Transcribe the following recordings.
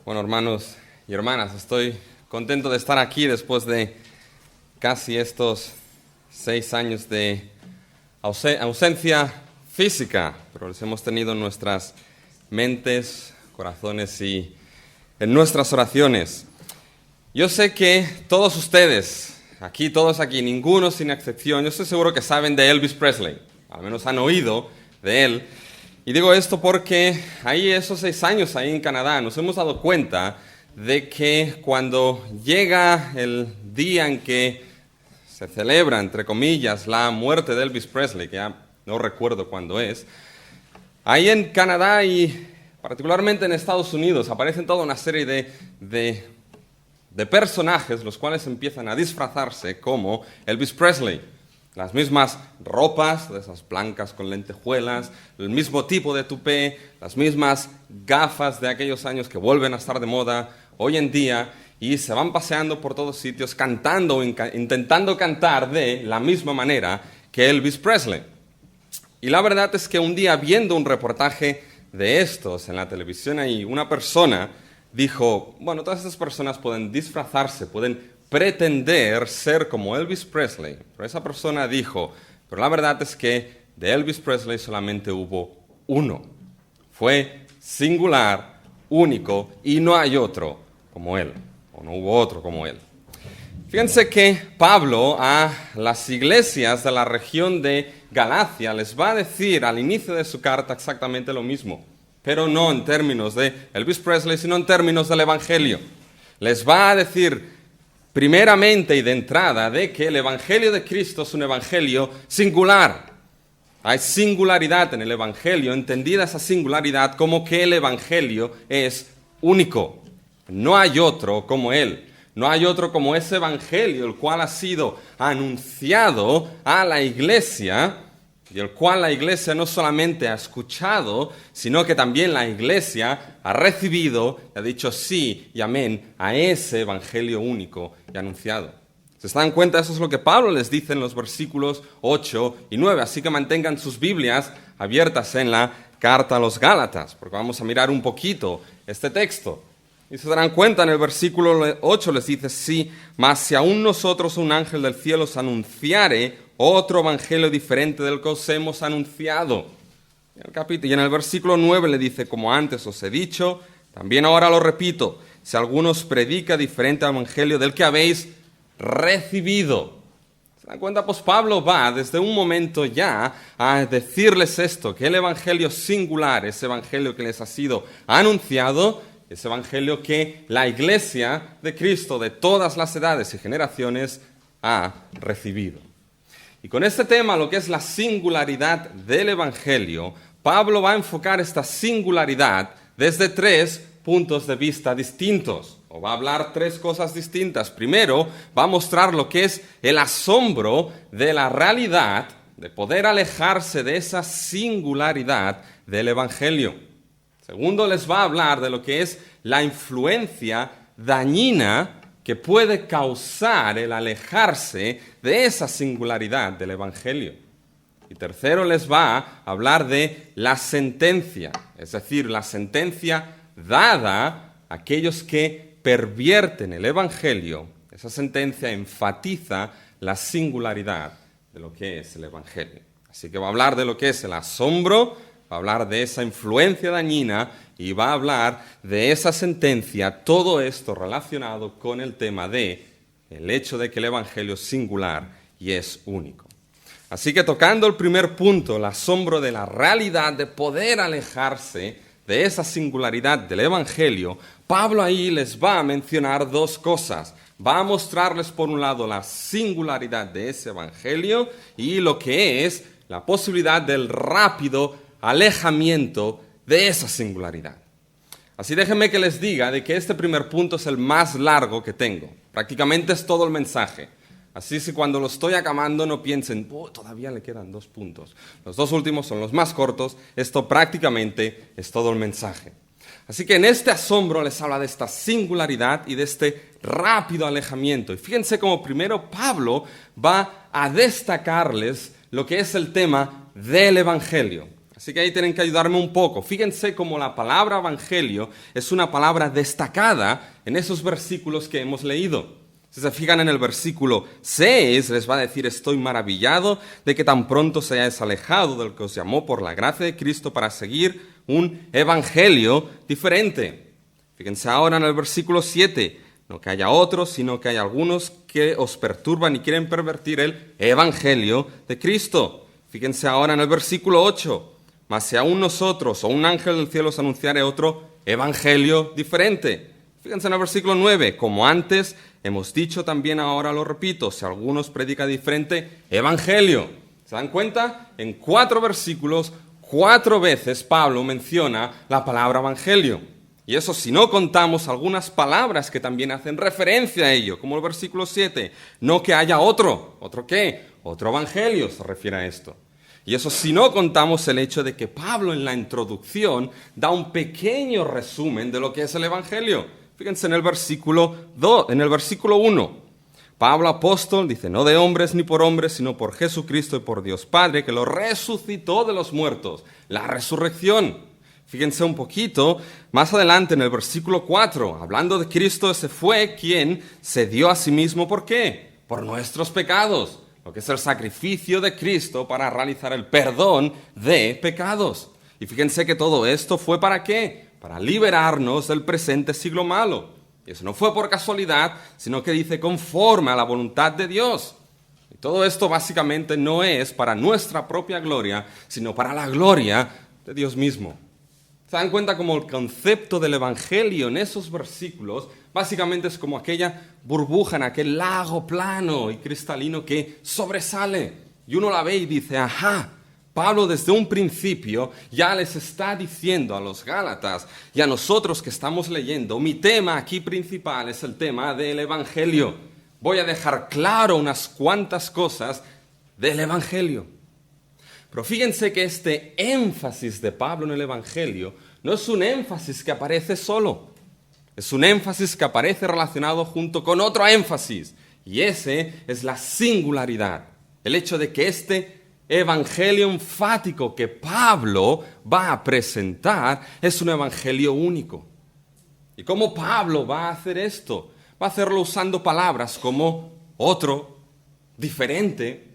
Bueno, hermanos y hermanas, estoy contento de estar aquí después de casi estos 6 años de ausencia física, pero los hemos tenido en nuestras mentes, corazones y en nuestras oraciones. Yo sé que todos ustedes, todos aquí, ninguno sin excepción, yo estoy seguro que saben de Elvis Presley, al menos han oído de él. Y digo esto porque ahí esos 6 años ahí en Canadá nos hemos dado cuenta de que cuando llega el día en que se celebra, entre comillas, la muerte de Elvis Presley, que ya no recuerdo cuándo es, ahí en Canadá y particularmente en Estados Unidos aparecen toda una serie de personajes los cuales empiezan a disfrazarse como Elvis Presley. Las mismas ropas, de esas blancas con lentejuelas, el mismo tipo de tupé, las mismas gafas de aquellos años que vuelven a estar de moda hoy en día y se van paseando por todos sitios cantando o intentando cantar de la misma manera que Elvis Presley. Y la verdad es que un día viendo un reportaje de estos en la televisión ahí, una persona dijo, bueno, todas estas personas pueden disfrazarse, pueden pretender ser como Elvis Presley, pero esa persona dijo, pero la verdad es que de Elvis Presley solamente hubo uno. Fue singular, único, y no hay otro como él, o no hubo otro como él. Fíjense que Pablo a las iglesias de la región de Galacia les va a decir al inicio de su carta exactamente lo mismo, pero no en términos de Elvis Presley, sino en términos del Evangelio. Les va a decir primeramente y de entrada de que el Evangelio de Cristo es un Evangelio singular. Hay singularidad en el Evangelio, entendida esa singularidad como que el Evangelio es único. No hay otro como él. No hay otro como ese Evangelio, el cual ha sido anunciado a la iglesia y el cual la iglesia no solamente ha escuchado, sino que también la iglesia ha recibido y ha dicho sí y amén a ese evangelio único y anunciado. ¿Se dan cuenta? Eso es lo que Pablo les dice en los versículos 8 y 9. Así que mantengan sus Biblias abiertas en la carta a los Gálatas, porque vamos a mirar un poquito este texto. Y se darán cuenta, en el versículo 8 les dice, sí, mas si aún nosotros un ángel del cielo os anunciare otro evangelio diferente del que os hemos anunciado. Y en el versículo 9 le dice, como antes os he dicho, también ahora lo repito, si alguno os predica diferente evangelio del que habéis recibido. ¿Se dan cuenta? Pues Pablo va desde un momento ya a decirles esto, que el evangelio singular, ese evangelio que les ha sido anunciado, ese evangelio que la iglesia de Cristo de todas las edades y generaciones ha recibido. Y con este tema, lo que es la singularidad del evangelio, Pablo va a enfocar esta singularidad desde 3 puntos de vista distintos, o va a hablar 3 cosas distintas. Primero, va a mostrar lo que es el asombro de la realidad, de poder alejarse de esa singularidad del evangelio. Segundo, les va a hablar de lo que es la influencia dañina que puede causar el alejarse de esa singularidad del evangelio. Y tercero, les va a hablar de la sentencia, es decir, la sentencia dada a aquellos que pervierten el evangelio. Esa sentencia enfatiza la singularidad de lo que es el evangelio. Así que va a hablar de lo que es el asombro, va a hablar de esa influencia dañina y va a hablar de esa sentencia, todo esto relacionado con el tema de el hecho de que el evangelio es singular y es único. Así que tocando el primer punto, el asombro de la realidad de poder alejarse de esa singularidad del evangelio, Pablo ahí les va a mencionar 2 cosas. Va a mostrarles por un lado la singularidad de ese evangelio y lo que es la posibilidad del rápido alejamiento de esa singularidad. Así déjenme que les diga de que este primer punto es el más largo que tengo. Prácticamente es todo el mensaje. Así que cuando lo estoy acabando no piensen, todavía le quedan 2 puntos. Los 2 últimos son los más cortos. Esto prácticamente es todo el mensaje. Así que en este asombro les habla de esta singularidad y de este rápido alejamiento. Y fíjense cómo primero Pablo va a destacarles lo que es el tema del evangelio. Así que ahí tienen que ayudarme un poco. Fíjense cómo la palabra evangelio es una palabra destacada en esos versículos que hemos leído. Si se fijan en el versículo 6, les va a decir: estoy maravillado de que tan pronto se hayáis alejado del que os llamó por la gracia de Cristo para seguir un evangelio diferente. Fíjense ahora en el versículo 7. No que haya otros, sino que hay algunos que os perturban y quieren pervertir el evangelio de Cristo. Fíjense ahora en el versículo 8. Mas si aún nosotros o un ángel del cielo os anunciare otro evangelio diferente. Fíjense en el versículo 9. Como antes hemos dicho, también ahora lo repito, si alguno os predica diferente evangelio. ¿Se dan cuenta? En 4 versículos, 4 veces Pablo menciona la palabra evangelio. Y eso si no contamos algunas palabras que también hacen referencia a ello, como el versículo 7. No que haya otro. ¿Otro qué? Otro evangelio se refiere a esto. Y eso si no contamos el hecho de que Pablo en la introducción da un pequeño resumen de lo que es el evangelio. Fíjense en el versículo 1. Pablo apóstol dice: no de hombres ni por hombres, sino por Jesucristo y por Dios Padre, que lo resucitó de los muertos. La resurrección. Fíjense un poquito más adelante en el versículo 4. Hablando de Cristo, ese fue quien se dio a sí mismo. ¿Por qué? Por nuestros pecados. Lo que es el sacrificio de Cristo para realizar el perdón de pecados. Y fíjense que todo esto fue ¿para qué? Para liberarnos del presente siglo malo. Y eso no fue por casualidad, sino que dice conforme a la voluntad de Dios. Y todo esto básicamente no es para nuestra propia gloria, sino para la gloria de Dios mismo. ¿Se dan cuenta cómo el concepto del evangelio en esos versículos básicamente es como aquella burbuja en aquel lago plano y cristalino que sobresale? Y uno la ve y dice: ajá, Pablo desde un principio ya les está diciendo a los Gálatas y a nosotros que estamos leyendo, mi tema aquí principal es el tema del evangelio. Voy a dejar claro unas cuantas cosas del evangelio. Pero fíjense que este énfasis de Pablo en el evangelio no es un énfasis que aparece solo. Es un énfasis que aparece relacionado junto con otro énfasis. Y ese es la singularidad. El hecho de que este evangelio enfático que Pablo va a presentar es un evangelio único. ¿Y cómo Pablo va a hacer esto? Va a hacerlo usando palabras como otro, diferente.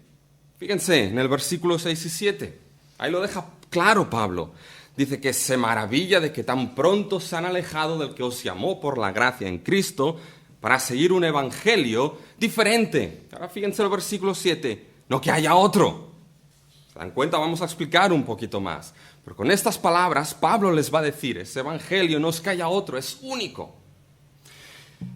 Fíjense en el versículo 6 y 7. Ahí lo deja claro Pablo. Dice que se maravilla de que tan pronto se han alejado del que os llamó por la gracia en Cristo para seguir un evangelio diferente. Ahora fíjense el versículo 7. No que haya otro. ¿Se dan cuenta? Vamos a explicar un poquito más. Pero con estas palabras Pablo les va a decir: ese evangelio no es que haya otro, es único.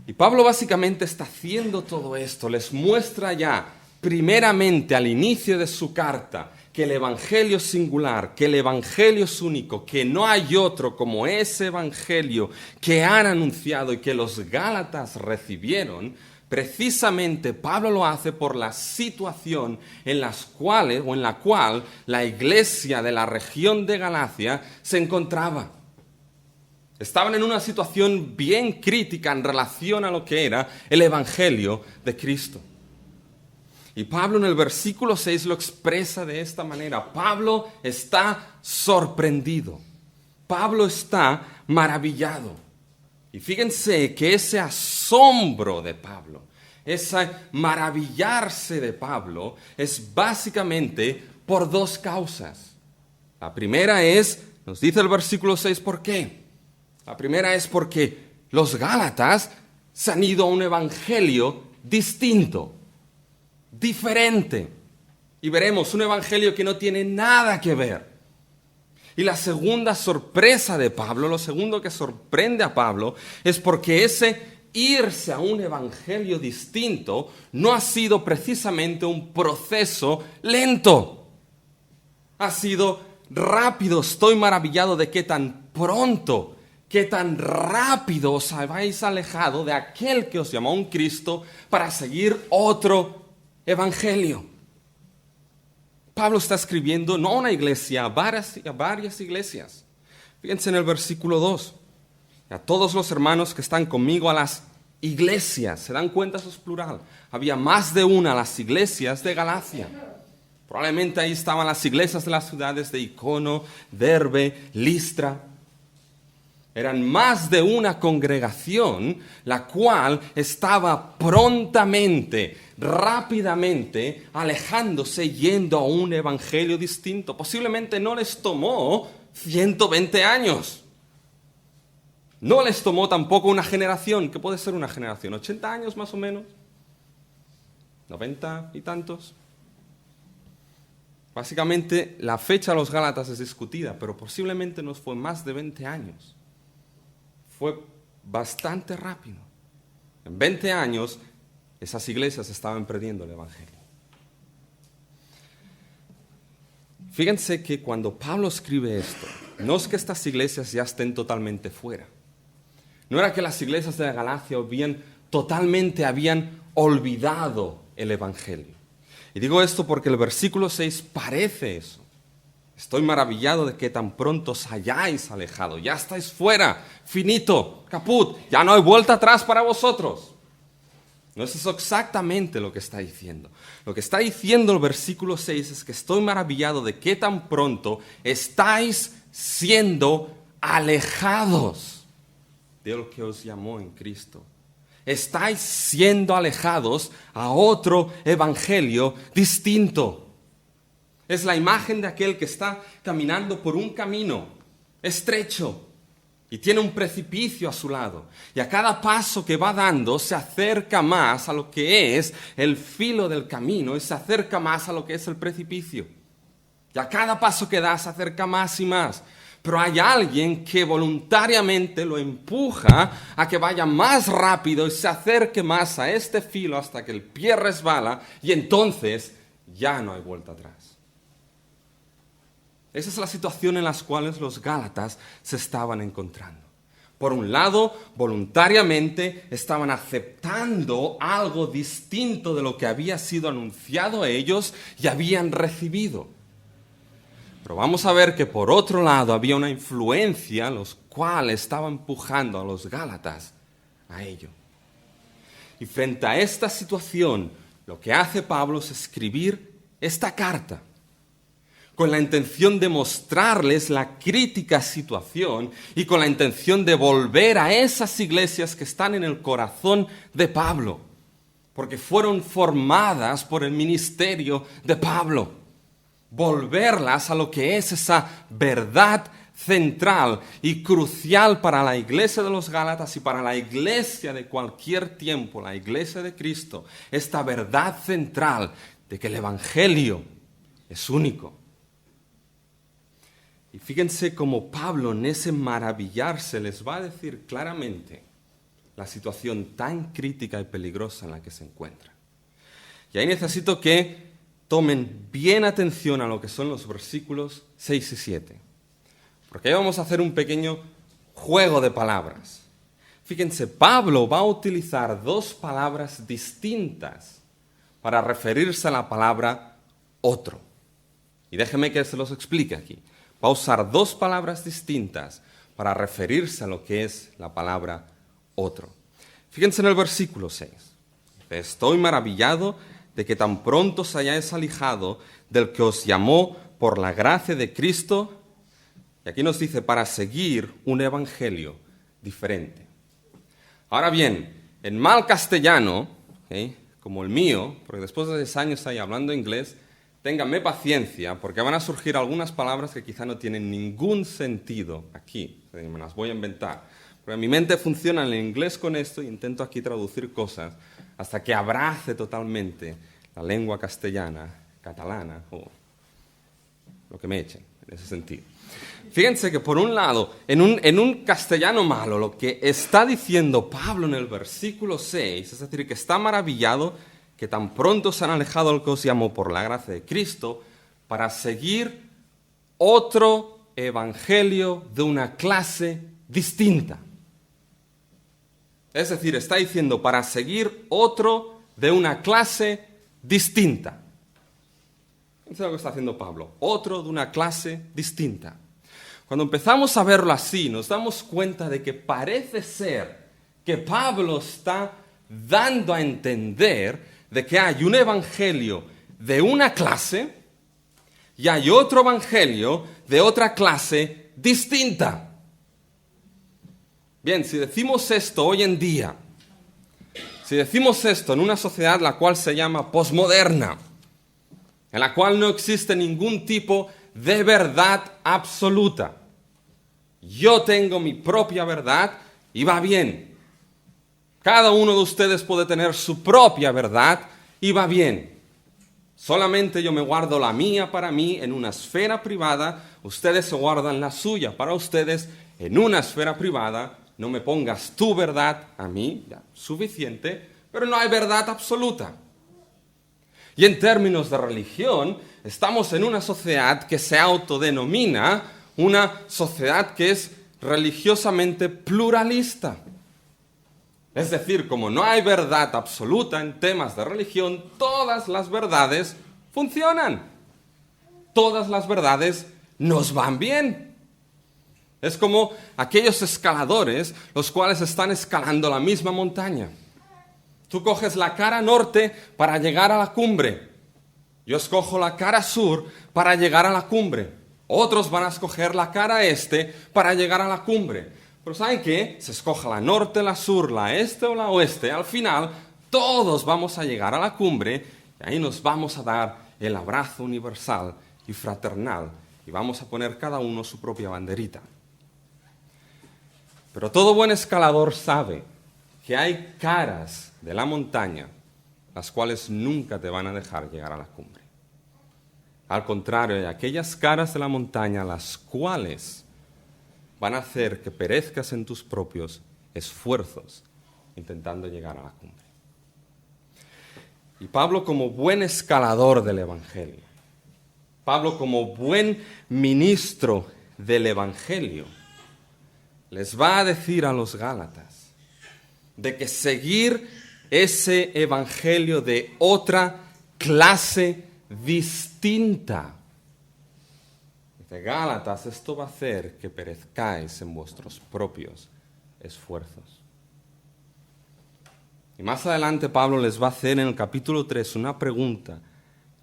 Y Pablo básicamente está haciendo todo esto. Les muestra ya primeramente al inicio de su carta que el evangelio es singular, que el evangelio es único, que no hay otro como ese evangelio que han anunciado y que los Gálatas recibieron. Precisamente Pablo lo hace por la situación en la cual la iglesia de la región de Galacia se encontraba. Estaban en una situación bien crítica en relación a lo que era el evangelio de Cristo. Y Pablo en el versículo 6 lo expresa de esta manera. Pablo está sorprendido. Pablo está maravillado. Y fíjense que ese asombro de Pablo, ese maravillarse de Pablo, es básicamente por 2 causas. La primera es, nos dice el versículo 6, ¿por qué? La primera es porque los Gálatas se han ido a un evangelio distinto, diferente. Y veremos un evangelio que no tiene nada que ver. Y la segunda sorpresa de Pablo, lo segundo que sorprende a Pablo, es porque ese irse a un evangelio distinto no ha sido precisamente un proceso lento. Ha sido rápido. Estoy maravillado de qué tan pronto, qué tan rápido os habéis alejado de aquel que os llamó un Cristo para seguir otro evangelio. Pablo está escribiendo no a una iglesia, a varias iglesias. Fíjense en el versículo 2. A todos los hermanos que están conmigo a las iglesias. ¿Se dan cuenta? Eso es plural. Había más de una a las iglesias de Galacia. Probablemente ahí estaban las iglesias de las ciudades de Icono, Derbe, Listra. Eran más de una congregación, la cual estaba prontamente, rápidamente, alejándose, yendo a un evangelio distinto. Posiblemente no les tomó 120 años. No les tomó tampoco una generación. ¿Qué puede ser una generación? ¿80 años más o menos? ¿90 y tantos? Básicamente, la fecha de los Gálatas es discutida, pero posiblemente no fue más de 20 años. Fue bastante rápido. En 20 años, esas iglesias estaban perdiendo el evangelio. Fíjense que cuando Pablo escribe esto, no es que estas iglesias ya estén totalmente fuera. No era que las iglesias de la Galacia habían olvidado el evangelio. Y digo esto porque el versículo 6 parece eso. Estoy maravillado de que tan pronto os hayáis alejado. Ya estáis fuera, finito, caput, ya no hay vuelta atrás para vosotros. No es eso exactamente lo que está diciendo. Lo que está diciendo el versículo 6 es que estoy maravillado de que tan pronto estáis siendo alejados de lo que os llamó en Cristo. Estáis siendo alejados a otro evangelio distinto. Es la imagen de aquel que está caminando por un camino estrecho y tiene un precipicio a su lado. Y a cada paso que va dando se acerca más a lo que es el filo del camino y se acerca más a lo que es el precipicio. Y a cada paso que da se acerca más y más. Pero hay alguien que voluntariamente lo empuja a que vaya más rápido y se acerque más a este filo hasta que el pie resbala y entonces ya no hay vuelta atrás. Esa es la situación en la cual los Gálatas se estaban encontrando. Por un lado, voluntariamente estaban aceptando algo distinto de lo que había sido anunciado a ellos y habían recibido. Pero vamos a ver que por otro lado había una influencia, los cuales estaba empujando a los Gálatas a ello. Y frente a esta situación, lo que hace Pablo es escribir esta carta, con la intención de mostrarles la crítica situación y con la intención de volver a esas iglesias que están en el corazón de Pablo, porque fueron formadas por el ministerio de Pablo. Volverlas a lo que es esa verdad central y crucial para la iglesia de los Gálatas y para la iglesia de cualquier tiempo, la iglesia de Cristo, esta verdad central de que el evangelio es único. Y fíjense cómo Pablo en ese maravillarse les va a decir claramente la situación tan crítica y peligrosa en la que se encuentran. Y ahí necesito que tomen bien atención a lo que son los versículos 6 y 7. Porque ahí vamos a hacer un pequeño juego de palabras. Fíjense, Pablo va a utilizar dos palabras distintas para referirse a la palabra otro. Y déjenme que se los explique aquí. Va a usar dos palabras distintas para referirse a lo que es la palabra otro. Fíjense en el versículo 6. Estoy maravillado de que tan pronto os hayáis alejado del que os llamó por la gracia de Cristo. Y aquí nos dice, para seguir un evangelio diferente. Ahora bien, en mal castellano, como el mío, porque después de 6 años ahí hablando inglés, ténganme paciencia, porque van a surgir algunas palabras que quizá no tienen ningún sentido aquí. Me las voy a inventar. Porque mi mente funciona en el inglés con esto y intento aquí traducir cosas hasta que abrace totalmente la lengua castellana, catalana o lo que me echen en ese sentido. Fíjense que por un lado, en un castellano malo, lo que está diciendo Pablo en el versículo 6, es decir, que está maravillado que tan pronto se han alejado del que os llamó por la gracia de Cristo para seguir otro evangelio de una clase distinta. Es decir, está diciendo para seguir otro de una clase distinta. Eso es lo que está haciendo Pablo. Otro de una clase distinta. Cuando empezamos a verlo así, nos damos cuenta de que parece ser que Pablo está dando a entender de que hay un evangelio de una clase y hay otro evangelio de otra clase distinta. Bien, si decimos esto hoy en día, si decimos esto en una sociedad la cual se llama posmoderna, en la cual no existe ningún tipo de verdad absoluta, yo tengo mi propia verdad y va bien. Cada uno de ustedes puede tener su propia verdad y va bien. Solamente yo me guardo la mía para mí en una esfera privada, ustedes se guardan la suya para ustedes en una esfera privada. No me pongas tu verdad a mí, ya, suficiente, pero no hay verdad absoluta. Y en términos de religión, estamos en una sociedad que se autodenomina una sociedad que es religiosamente pluralista. Es decir, como no hay verdad absoluta en temas de religión, todas las verdades funcionan. Todas las verdades nos van bien. Es como aquellos escaladores, los cuales están escalando la misma montaña. Tú coges la cara norte para llegar a la cumbre. Yo escojo la cara sur para llegar a la cumbre. Otros van a escoger la cara este para llegar a la cumbre. Pero ¿saben qué? Se escoja la norte, la sur, la este o la oeste. Al final, todos vamos a llegar a la cumbre y ahí nos vamos a dar el abrazo universal y fraternal. Y vamos a poner cada uno su propia banderita. Pero todo buen escalador sabe que hay caras de la montaña las cuales nunca te van a dejar llegar a la cumbre. Al contrario, hay aquellas caras de la montaña las cuales van a hacer que perezcas en tus propios esfuerzos intentando llegar a la cumbre. Y Pablo, como buen escalador del Evangelio, Pablo, como buen ministro del Evangelio, les va a decir a los Gálatas de que seguir ese Evangelio de otra clase distinta. De Gálatas, esto va a hacer que perezcáis en vuestros propios esfuerzos. Y más adelante Pablo les va a hacer en el capítulo 3 una pregunta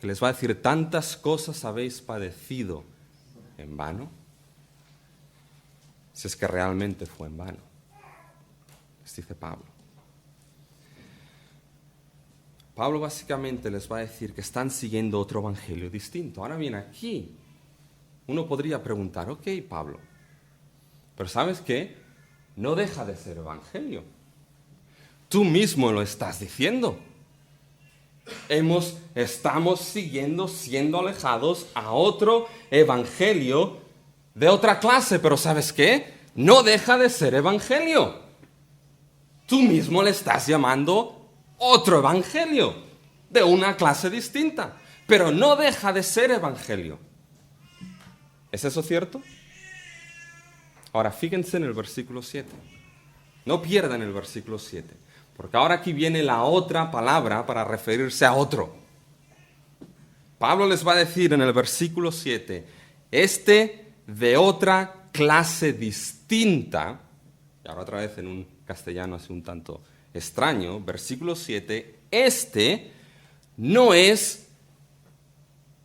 que les va a decir, ¿tantas cosas habéis padecido en vano? Si es que realmente fue en vano, les dice Pablo. Pablo básicamente les va a decir que están siguiendo otro evangelio distinto. Ahora bien, aquí uno podría preguntar, ok, Pablo, pero ¿sabes qué? No deja de ser evangelio. Tú mismo lo estás diciendo. Estamos siendo alejados a otro evangelio de otra clase, pero ¿sabes qué? No deja de ser evangelio. Tú mismo le estás llamando otro evangelio de una clase distinta, pero no deja de ser evangelio. ¿Es eso cierto? Ahora, fíjense en el versículo 7. No pierdan el versículo 7, porque ahora aquí viene la otra palabra para referirse a otro. Pablo les va a decir en el versículo 7, de otra clase distinta, y ahora otra vez en un castellano así un tanto extraño, versículo 7, no es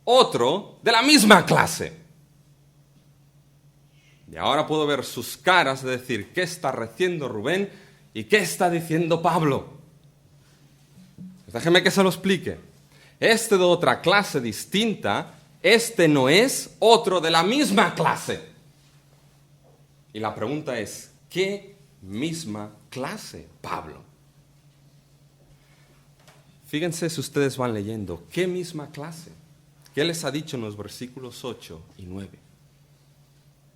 otro de la misma clase. Y ahora puedo ver sus caras de decir, ¿qué está diciendo Rubén y qué está diciendo Pablo? Pues déjeme que se lo explique. De otra clase distinta, no es otro de la misma clase. Y la pregunta es, ¿qué misma clase, Pablo? Fíjense si ustedes van leyendo, ¿qué misma clase? ¿Qué les ha dicho en los versículos 8 y 9?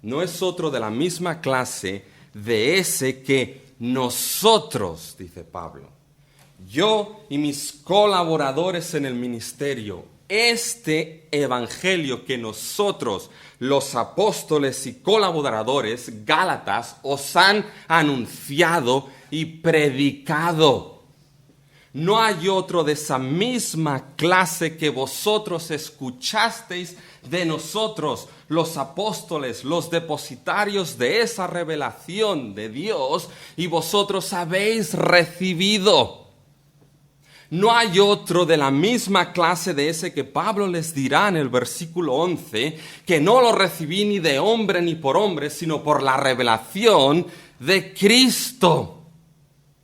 No es otro de la misma clase de ese que nosotros, dice Pablo, yo y mis colaboradores en el ministerio, evangelio que nosotros, los apóstoles y colaboradores gálatas, os han anunciado y predicado. No hay otro de esa misma clase que vosotros escuchasteis de nosotros, los apóstoles, los depositarios de esa revelación de Dios, y vosotros habéis recibido. No hay otro de la misma clase de ese que Pablo les dirá en el versículo 11, que no lo recibí ni de hombre ni por hombre, sino por la revelación de Cristo.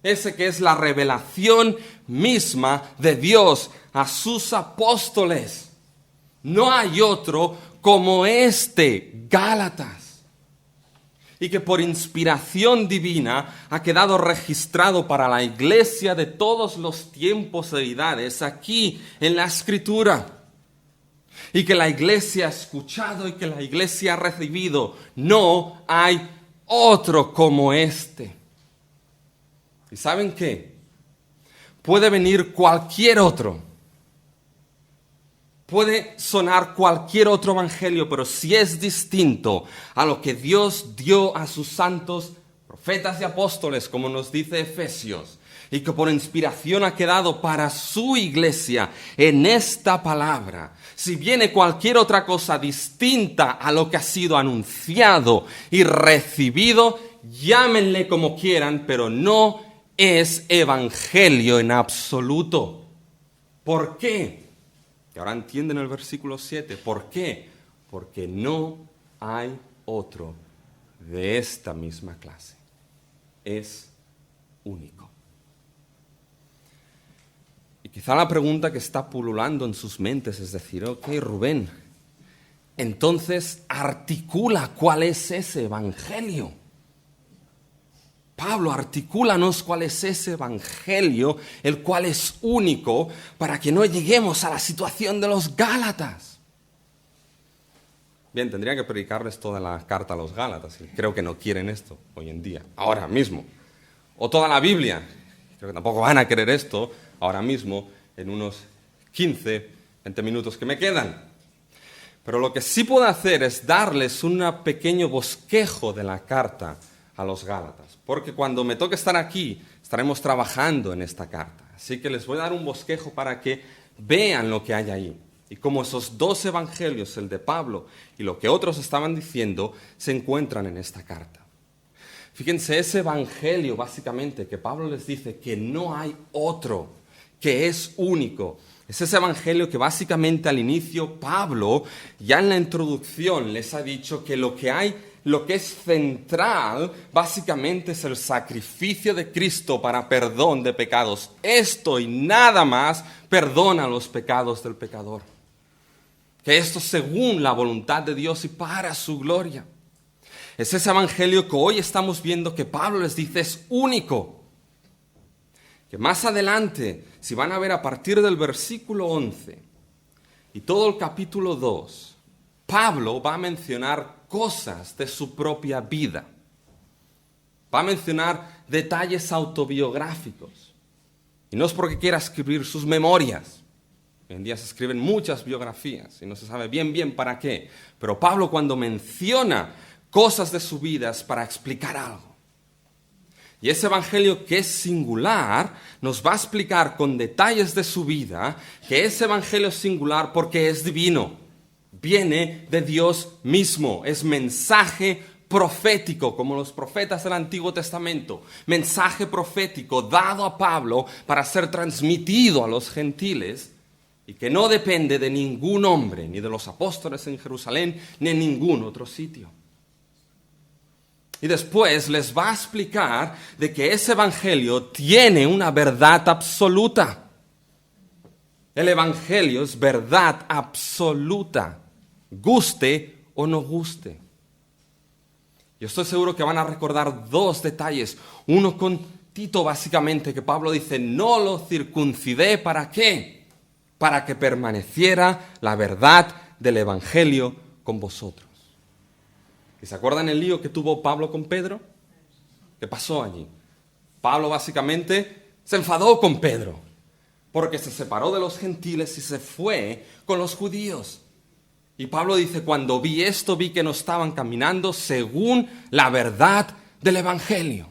Ese que es la revelación misma de Dios a sus apóstoles. No hay otro como este, Gálatas. Y que por inspiración divina ha quedado registrado para la iglesia de todos los tiempos e edades aquí en la Escritura. Y que la iglesia ha escuchado y que la iglesia ha recibido. No hay otro como este. ¿Y saben qué? Puede venir cualquier otro. Puede sonar cualquier otro evangelio, pero si es distinto a lo que Dios dio a sus santos profetas y apóstoles, como nos dice Efesios, y que por inspiración ha quedado para su iglesia en esta palabra, si viene cualquier otra cosa distinta a lo que ha sido anunciado y recibido, llámenle como quieran, pero no es evangelio en absoluto. ¿Por qué? Y ahora entienden el versículo 7. ¿Por qué? Porque no hay otro de esta misma clase. Es único. Y quizá la pregunta que está pululando en sus mentes es decir, ok, Rubén, entonces articula cuál es ese evangelio. Pablo, articúlanos cuál es ese evangelio, el cual es único, para que no lleguemos a la situación de los Gálatas. Bien, tendría que predicarles toda la carta a los Gálatas, y creo que no quieren esto hoy en día, ahora mismo. O toda la Biblia, creo que tampoco van a querer esto ahora mismo, en unos 15, 20 minutos que me quedan. Pero lo que sí puedo hacer es darles un pequeño bosquejo de la carta a los Gálatas, porque cuando me toque estar aquí, estaremos trabajando en esta carta. Así que les voy a dar un bosquejo para que vean lo que hay ahí. Y cómo esos dos evangelios, el de Pablo y lo que otros estaban diciendo, se encuentran en esta carta. Fíjense, ese evangelio básicamente que Pablo les dice que no hay otro, que es único. Es ese evangelio que básicamente al inicio Pablo, ya en la introducción, les ha dicho que lo que es central, básicamente es el sacrificio de Cristo para perdón de pecados. Esto y nada más perdona los pecados del pecador. Que esto según la voluntad de Dios y para su gloria. Es ese evangelio que hoy estamos viendo que Pablo les dice es único. Que más adelante, si van a ver a partir del versículo 11 y todo el capítulo 2, Pablo va a mencionar cosas de su propia vida. Va a mencionar detalles autobiográficos. Y no es porque quiera escribir sus memorias. Hoy en día se escriben muchas biografías y no se sabe bien para qué. Pero Pablo cuando menciona cosas de su vida es para explicar algo. Y ese evangelio que es singular nos va a explicar con detalles de su vida que ese evangelio es singular porque es divino. Viene de Dios mismo, es mensaje profético, como los profetas del Antiguo Testamento. Mensaje profético dado a Pablo para ser transmitido a los gentiles y que no depende de ningún hombre, ni de los apóstoles en Jerusalén, ni en ningún otro sitio. Y después les va a explicar de que ese evangelio tiene una verdad absoluta. El evangelio es verdad absoluta, guste o no guste. Yo estoy seguro que van a recordar dos detalles. Uno con Tito, básicamente, que Pablo dice, no lo circuncidé, ¿para qué? Para que permaneciera la verdad del evangelio con vosotros. ¿Y se acuerdan el lío que tuvo Pablo con Pedro? ¿Qué pasó allí? Pablo básicamente se enfadó con Pedro, porque se separó de los gentiles y se fue con los judíos. Y Pablo dice, cuando vi esto, vi que no estaban caminando según la verdad del evangelio.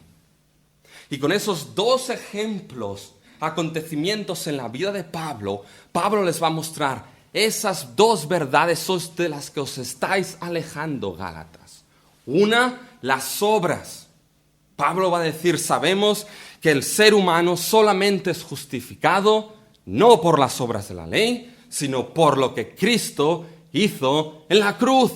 Y con esos dos ejemplos, acontecimientos en la vida de Pablo, Pablo les va a mostrar, esas dos verdades son de las que os estáis alejando, Gálatas. Una, las obras. Pablo va a decir, sabemos que el ser humano solamente es justificado no por las obras de la ley, sino por lo que Cristo hizo en la cruz.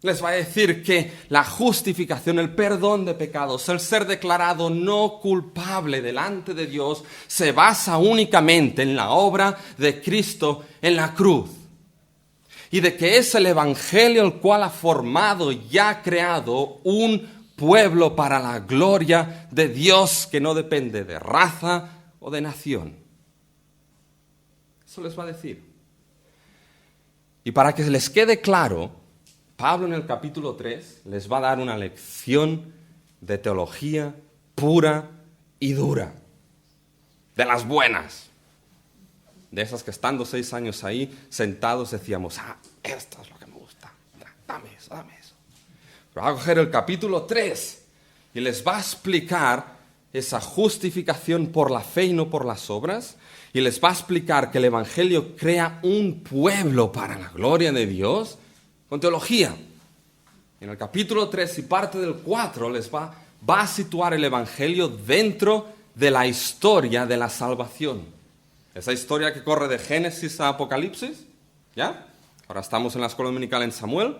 Les va a decir que la justificación, el perdón de pecados, el ser declarado no culpable delante de Dios, se basa únicamente en la obra de Cristo en la cruz. Y de que es el Evangelio el cual ha formado y ha creado un pueblo para la gloria de Dios que no depende de raza o de nación. Eso les va a decir. Y para que les quede claro, Pablo en el capítulo 3 les va a dar una lección de teología pura y dura, de las buenas, de esas que estando 6 años ahí sentados decíamos, esto es lo que me gusta, dame eso. Pero va a coger el capítulo 3 y les va a explicar esa justificación por la fe y no por las obras, y les va a explicar que el Evangelio crea un pueblo para la gloria de Dios, con teología. En el capítulo 3 y parte del 4 les va a situar el Evangelio dentro de la historia de la salvación. Esa historia que corre de Génesis a Apocalipsis, ¿ya? Ahora estamos en la escuela dominical en Samuel.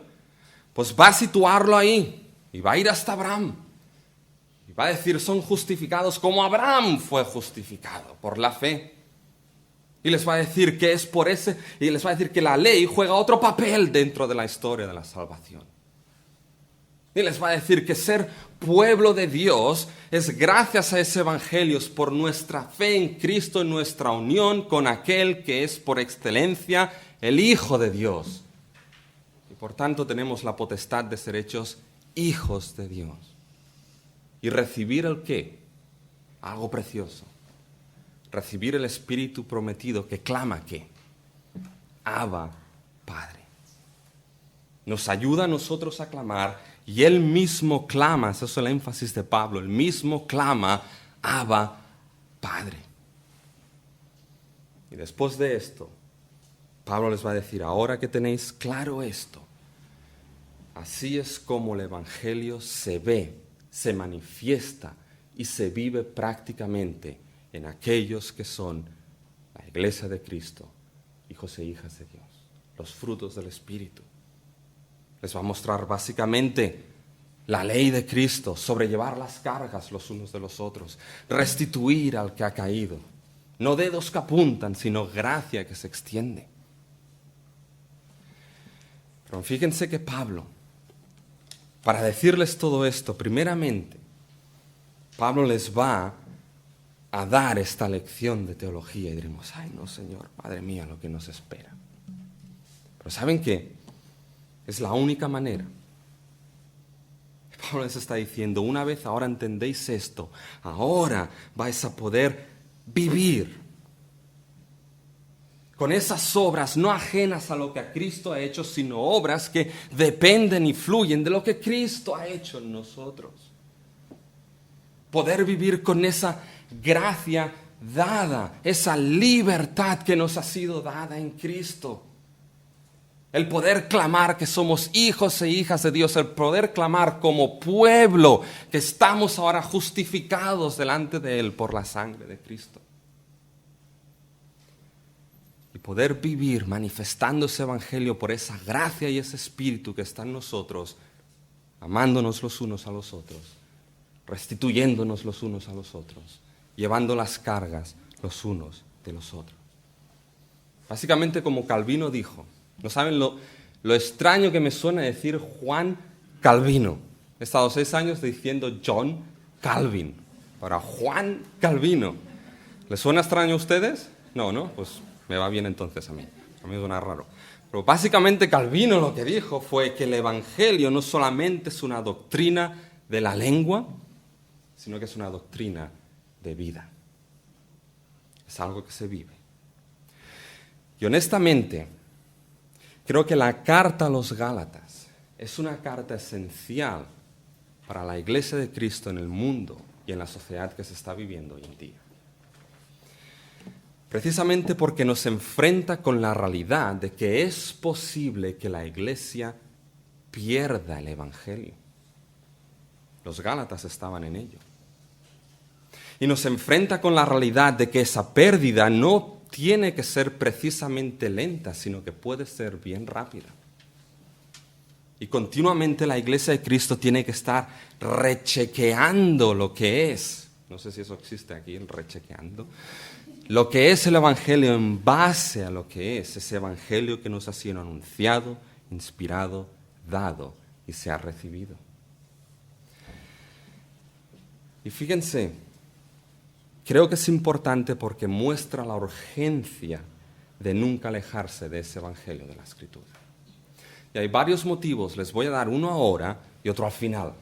Pues va a situarlo ahí y va a ir hasta Abraham. Y va a decir, son justificados como Abraham fue justificado por la fe. Y les va a decir que es por ese, y les va a decir que la ley juega otro papel dentro de la historia de la salvación. Y les va a decir que ser pueblo de Dios es gracias a ese evangelio, es por nuestra fe en Cristo, en nuestra unión con aquel que es por excelencia el Hijo de Dios. Y por tanto tenemos la potestad de ser hechos hijos de Dios. Y recibir el ¿qué? Algo precioso. Recibir el Espíritu prometido que clama ¿qué? Abba, Padre. Nos ayuda a nosotros a clamar y Él mismo clama, eso es el énfasis de Pablo, Él mismo clama Abba, Padre. Y después de esto, Pablo les va a decir, ahora que tenéis claro esto, así es como el Evangelio se ve, se manifiesta y se vive prácticamente en aquellos que son la iglesia de Cristo, hijos e hijas de Dios, los frutos del Espíritu. Les va a mostrar básicamente la ley de Cristo, sobrellevar las cargas los unos de los otros, restituir al que ha caído. No dedos que apuntan, sino gracia que se extiende. Pero fíjense que Pablo, para decirles todo esto, primeramente, Pablo les va a dar esta lección de teología y diremos, ay no Señor, madre mía, lo que nos espera. Pero ¿saben qué? Es la única manera. Pablo les está diciendo, una vez ahora entendéis esto, ahora vais a poder vivir con esas obras no ajenas a lo que Cristo ha hecho, sino obras que dependen y fluyen de lo que Cristo ha hecho en nosotros. Poder vivir con esa gracia dada, esa libertad que nos ha sido dada en Cristo. El poder clamar que somos hijos e hijas de Dios, el poder clamar como pueblo que estamos ahora justificados delante de Él por la sangre de Cristo. Y poder vivir manifestando ese evangelio por esa gracia y ese espíritu que está en nosotros, amándonos los unos a los otros, restituyéndonos los unos a los otros, llevando las cargas los unos de los otros. Básicamente como Calvino dijo, ¿no saben lo extraño que me suena decir Juan Calvino? He estado 6 años diciendo John Calvin, para Juan Calvino. ¿Les suena extraño a ustedes? No, ¿no? Pues me va bien entonces a mí. A mí me suena raro. Pero básicamente Calvino lo que dijo fue que el Evangelio no solamente es una doctrina de la lengua, sino que es una doctrina de vida. Es algo que se vive. Y honestamente, creo que la carta a los Gálatas es una carta esencial para la iglesia de Cristo en el mundo y en la sociedad que se está viviendo hoy en día. Precisamente porque nos enfrenta con la realidad de que es posible que la iglesia pierda el Evangelio. Los Gálatas estaban en ello. Y nos enfrenta con la realidad de que esa pérdida no tiene que ser precisamente lenta, sino que puede ser bien rápida. Y continuamente la Iglesia de Cristo tiene que estar rechequeando lo que es. No sé si eso existe aquí, el rechequeando. Lo que es el Evangelio en base a lo que es ese Evangelio que nos ha sido anunciado, inspirado, dado y se ha recibido. Y fíjense, creo que es importante porque muestra la urgencia de nunca alejarse de ese Evangelio de la Escritura. Y hay varios motivos, les voy a dar uno ahora y otro al final.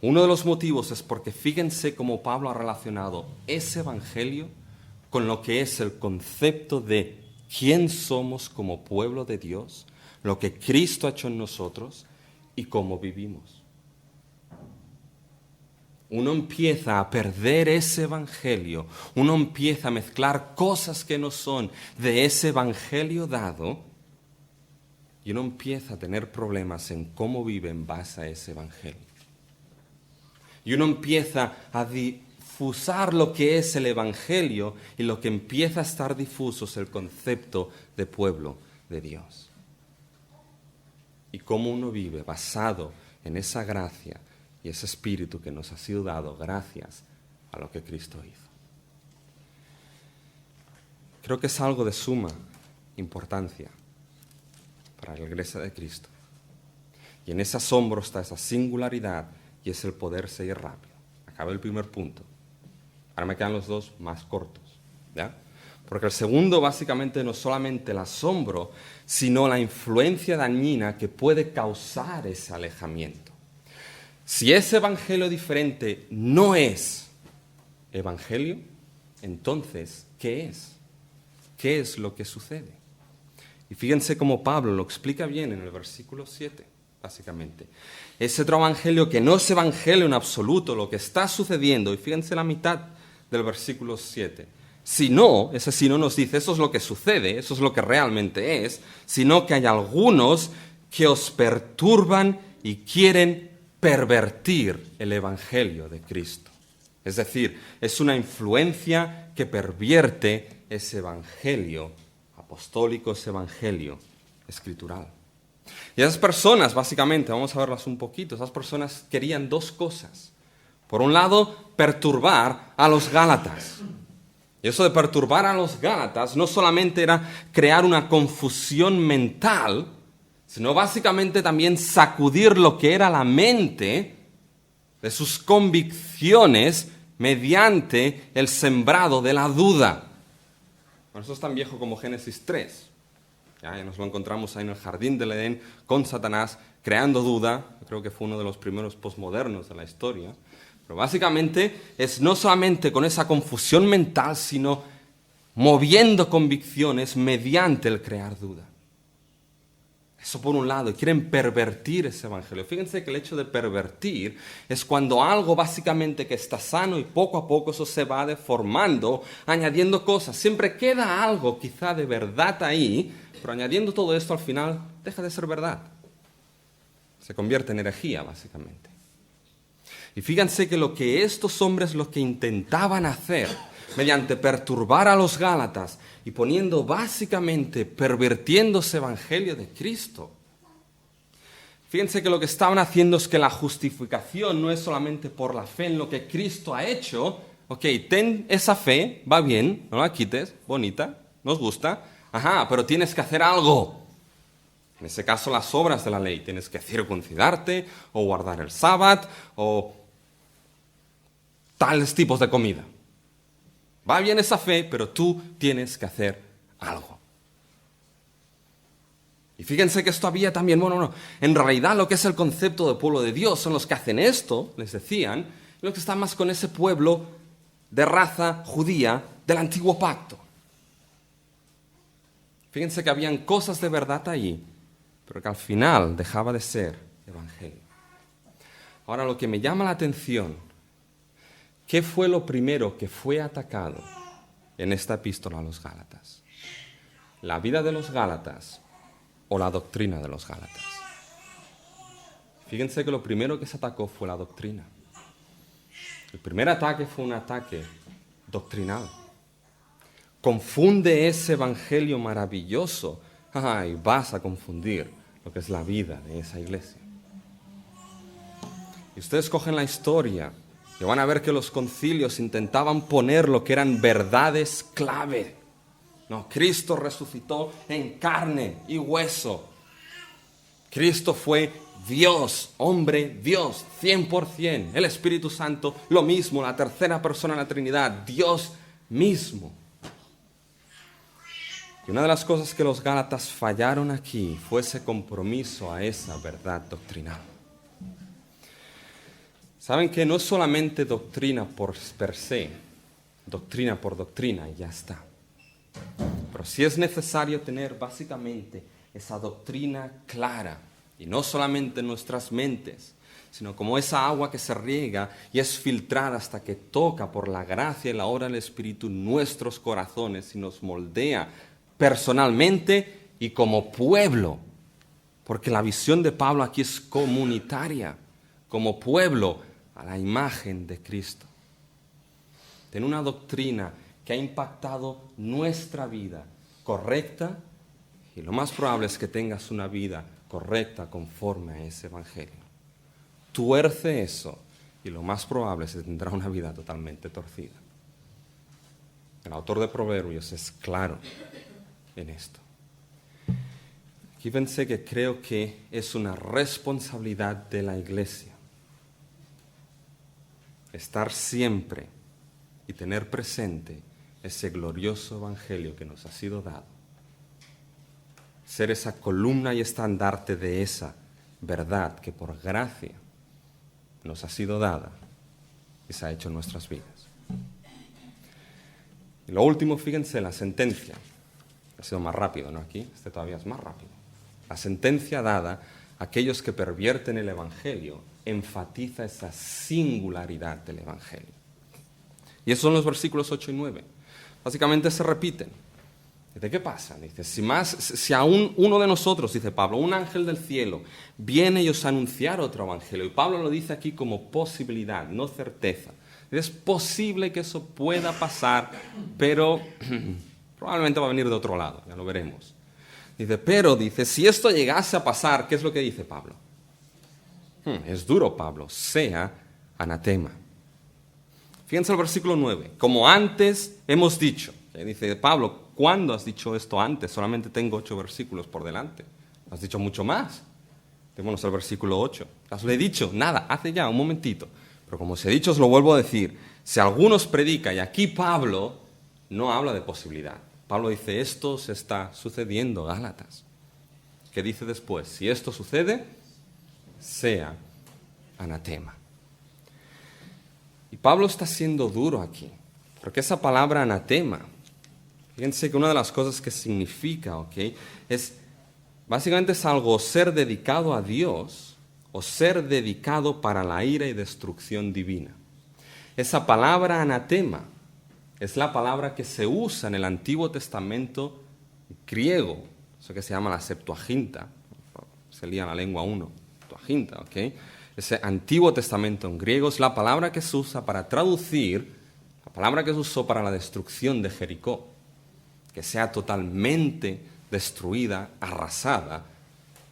Uno de los motivos es porque fíjense cómo Pablo ha relacionado ese Evangelio con lo que es el concepto de quién somos como pueblo de Dios, lo que Cristo ha hecho en nosotros y cómo vivimos. Uno empieza a perder ese Evangelio, uno empieza a mezclar cosas que no son de ese Evangelio dado, y uno empieza a tener problemas en cómo vive en base a ese Evangelio. Y uno empieza a difusar lo que es el Evangelio y lo que empieza a estar difuso es el concepto de pueblo de Dios. Y cómo uno vive basado en esa gracia y ese espíritu que nos ha sido dado gracias a lo que Cristo hizo. Creo que es algo de suma importancia para la Iglesia de Cristo. Y en ese asombro está esa singularidad y es el poder seguir rápido. Acabé el primer punto. Ahora me quedan los dos más cortos, ¿ya? Porque el segundo básicamente no es solamente el asombro, sino la influencia dañina que puede causar ese alejamiento. Si ese evangelio diferente no es evangelio, entonces, ¿qué es? ¿Qué es lo que sucede? Y fíjense cómo Pablo lo explica bien en el versículo 7, básicamente. Ese otro evangelio que no es evangelio en absoluto, lo que está sucediendo, y fíjense la mitad del versículo 7. Si no, ese si no nos dice, eso es lo que sucede, eso es lo que realmente es, sino que hay algunos que os perturban y quieren pervertir el evangelio de Cristo. Es decir, es una influencia que pervierte ese evangelio apostólico, ese evangelio escritural. Y esas personas, básicamente, vamos a verlas un poquito, esas personas querían dos cosas. Por un lado, perturbar a los gálatas. Y eso de perturbar a los gálatas no solamente era crear una confusión mental, sino básicamente también sacudir lo que era la mente de sus convicciones mediante el sembrado de la duda. Bueno, eso es tan viejo como Génesis 3. Ya nos lo encontramos ahí en el jardín del Edén con Satanás creando duda. Creo que fue uno de los primeros posmodernos de la historia. Pero básicamente es no solamente con esa confusión mental, sino moviendo convicciones mediante el crear duda. Eso por un lado, y quieren pervertir ese evangelio. Fíjense que el hecho de pervertir es cuando algo básicamente que está sano y poco a poco eso se va deformando, añadiendo cosas. Siempre queda algo quizá de verdad ahí, pero añadiendo todo esto al final deja de ser verdad. Se convierte en herejía básicamente. Y fíjense que lo que estos hombres lo que intentaban hacer mediante perturbar a los gálatas y poniendo básicamente, pervirtiendo ese evangelio de Cristo. Fíjense que lo que estaban haciendo es que la justificación no es solamente por la fe en lo que Cristo ha hecho. Ok, ten esa fe, va bien, no la quites, bonita, nos gusta. Ajá, pero tienes que hacer algo. En ese caso las obras de la ley. Tienes que circuncidarte o guardar el sábado o tales tipos de comida. Va bien esa fe, pero tú tienes que hacer algo. Y fíjense que esto había también, en realidad lo que es el concepto de pueblo de Dios son los que hacen esto, les decían, los que están más con ese pueblo de raza judía del antiguo pacto. Fíjense que habían cosas de verdad allí, pero que al final dejaba de ser evangelio. Ahora lo que me llama la atención, ¿qué fue lo primero que fue atacado en esta epístola a los Gálatas? ¿La vida de los Gálatas o la doctrina de los Gálatas? Fíjense que lo primero que se atacó fue la doctrina. El primer ataque fue un ataque doctrinal. Confunde ese evangelio maravilloso y vas a confundir lo que es la vida de esa iglesia. Y ustedes cogen la historia y van a ver que los concilios intentaban poner lo que eran verdades clave. No, Cristo resucitó en carne y hueso. Cristo fue Dios, hombre, Dios, 100%. El Espíritu Santo, lo mismo, la tercera persona de la Trinidad, Dios mismo. Y una de las cosas que los Gálatas fallaron aquí fue ese compromiso a esa verdad doctrinal. Saben que no es solamente doctrina por per se, doctrina por doctrina y ya está. Pero sí es necesario tener básicamente esa doctrina clara, y no solamente en nuestras mentes, sino como esa agua que se riega y es filtrada hasta que toca por la gracia y la obra del Espíritu nuestros corazones y nos moldea personalmente y como pueblo. Porque la visión de Pablo aquí es comunitaria, como pueblo a la imagen de Cristo. Tiene una doctrina que ha impactado nuestra vida correcta, y lo más probable es que tengas una vida correcta conforme a ese evangelio. Tuerce eso y lo más probable es que tendrá una vida totalmente torcida. El autor de Proverbios es claro en esto. Aquí pensé que creo que es una responsabilidad de la iglesia estar siempre y tener presente ese glorioso evangelio que nos ha sido dado. Ser esa columna y estandarte de esa verdad que por gracia nos ha sido dada y se ha hecho en nuestras vidas. Y lo último, fíjense, la sentencia. Ha sido más rápido, ¿no? Aquí, todavía es más rápido. La sentencia dada a aquellos que pervierten el evangelio enfatiza esa singularidad del evangelio. Y esos son los versículos 8 y 9. Básicamente se repiten. ¿De qué pasa? Dice, si aún uno de nosotros, dice Pablo, un ángel del cielo, viene y os anunciar otro evangelio. Y Pablo lo dice aquí como posibilidad, no certeza. Es posible que eso pueda pasar, pero probablemente va a venir de otro lado, ya lo veremos. Dice, si esto llegase a pasar, ¿qué es lo que dice Pablo? Es duro, Pablo, sea anatema. Fíjense el versículo 9. Como antes hemos dicho. Dice Pablo, ¿cuándo has dicho esto antes? Solamente tengo 8 versículos por delante. Has dicho mucho más. Démonos el versículo 8. Os lo he dicho, nada, hace ya un momentito. Pero como os he dicho, os lo vuelvo a decir. Si alguno os predica, y aquí Pablo no habla de posibilidad. Pablo dice, esto se está sucediendo, Gálatas. ¿Qué dice después? Si esto sucede, sea anatema. Y Pablo está siendo duro aquí, porque esa palabra anatema, fíjense que una de las cosas que significa, es básicamente es algo ser dedicado a Dios o ser dedicado para la ira y destrucción divina. Esa palabra anatema es la palabra que se usa en el Antiguo Testamento griego, eso que se llama la Septuaginta, se lía la lengua uno, Septuaginta, Ese Antiguo Testamento en griego es la palabra que se usa para traducir, la palabra que se usó para la destrucción de Jericó, que sea totalmente destruida, arrasada,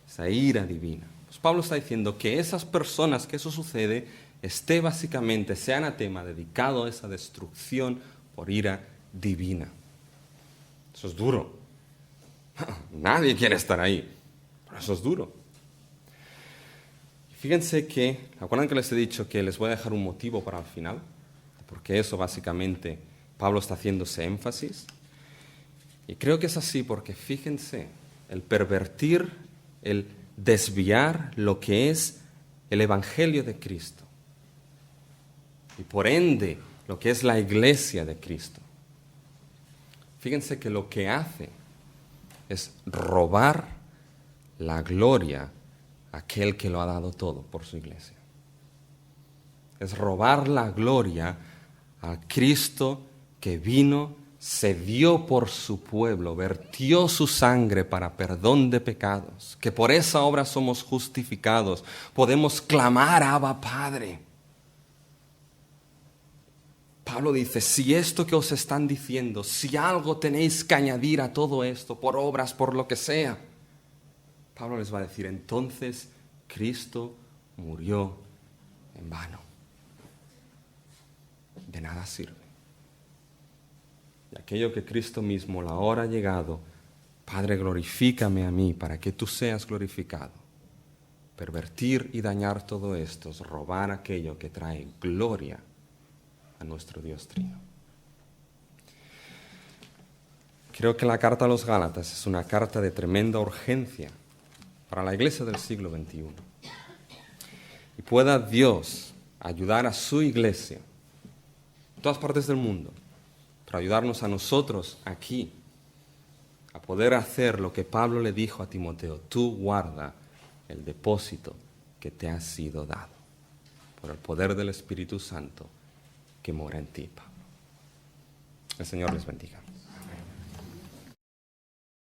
esa ira divina. Pues Pablo está diciendo que esas personas que eso sucede, esté básicamente, sea anatema, dedicado a esa destrucción por ira divina. Eso es duro. Nadie quiere estar ahí, pero eso es duro. Fíjense que, ¿acuerdan que les he dicho que les voy a dejar un motivo para el final? Porque eso básicamente Pablo está haciéndose énfasis. Y creo que es así porque fíjense, el pervertir, el desviar lo que es el Evangelio de Cristo. Y por ende, lo que es la iglesia de Cristo. Fíjense que lo que hace es robar la gloria a aquel que lo ha dado todo por su iglesia. Es robar la gloria a Cristo que vino, se dio por su pueblo, vertió su sangre para perdón de pecados, que por esa obra somos justificados, podemos clamar Abba Padre. Pablo dice, si esto que os están diciendo, si algo tenéis que añadir a todo esto, por obras, por lo que sea, Pablo les va a decir, entonces Cristo murió en vano. De nada sirve. Y aquello que Cristo mismo, la hora ha llegado, Padre, glorifícame a mí para que tú seas glorificado. Pervertir y dañar todo esto es robar aquello que trae gloria a nuestro Dios Trino. Creo que la carta a los Gálatas es una carta de tremenda urgencia para la iglesia del siglo XXI. Y pueda Dios ayudar a su iglesia en todas partes del mundo, para ayudarnos a nosotros aquí a poder hacer lo que Pablo le dijo a Timoteo, tú guarda el depósito que te ha sido dado por el poder del Espíritu Santo que mora en ti, Pablo. El Señor les bendiga.